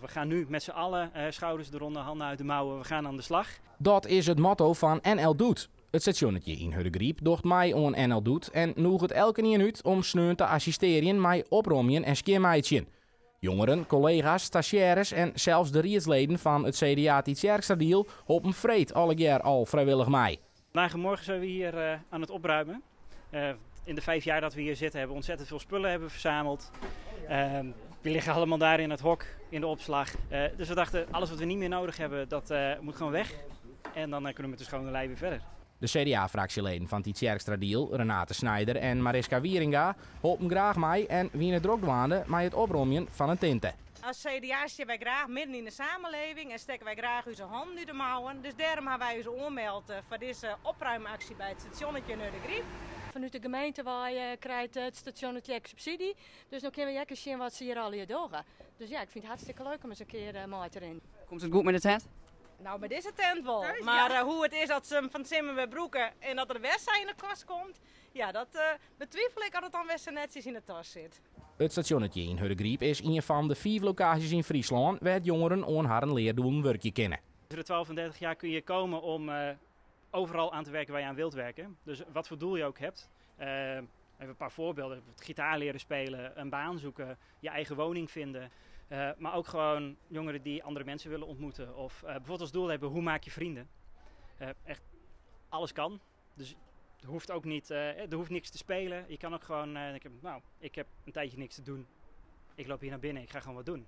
We gaan nu met z'n allen schouders eronder, handen uit de mouwen. We gaan aan de slag. Dat is het motto van NL Doet. Het stationnetje in Hurdegriep docht mij aan NL Doet en noeg het elke keer uit om sneun te assisteren met oprommen en skiermeidjen. Jongeren, collega's, stagiaires en zelfs de rietsleden van het CDA Tjerkstadiel hopen vreed alle jaar al vrijwillig mee. Vandaag en morgen zijn we hier aan het opruimen. In de 5 jaar dat we hier zitten hebben we ontzettend veel spullen verzameld. Die liggen allemaal daar in het hok, in de opslag. Dus we dachten, alles wat we niet meer nodig hebben, dat moet gewoon weg. En dan kunnen we met de schone lei weer verder. De CDA-fractieleden van Tjerkstadiel, Renate Snijder en Mariska Wieringa, hopen graag mee en wienen drokdwaande met het oprommen van een tinte. Als CDA zitten wij graag midden in de samenleving en steken wij graag onze handen in de mouwen. Dus daarom hebben wij ons aangemeld voor deze opruimactie bij het stationnetje Hurdegriep. Vanuit de gemeente krijgt het stationnetje subsidie. Dus dan kunnen we lekker zien wat ze hier al hier doen. Dus ja, ik vind het hartstikke leuk om eens een keer mee erin. Komt het goed met de tent? Nou, met deze tent wel. Maar hoe het is dat ze van Simmen weer broeken en dat er Westzij in de kast komt, ja, dat betwijfel ik als het dan Westzij netjes in de tas zit. Het stationnetje in Hurdegriep is een van de 4 locaties in Friesland waar jongeren aan haar leerdoel werkje kennen. Tussen de 12 en 30 jaar kun je komen om overal aan te werken waar je aan wilt werken. Dus wat voor doel je ook hebt. Even een paar voorbeelden. Gitaar leren spelen, een baan zoeken, je eigen woning vinden. Maar ook gewoon jongeren die andere mensen willen ontmoeten. Of bijvoorbeeld als doel hebben, hoe maak je vrienden? Echt, alles kan. Dus er hoeft ook niet, er hoeft niks te spelen. Je kan ook gewoon denken, nou, ik heb een tijdje niks te doen. Ik loop hier naar binnen, ik ga gewoon wat doen.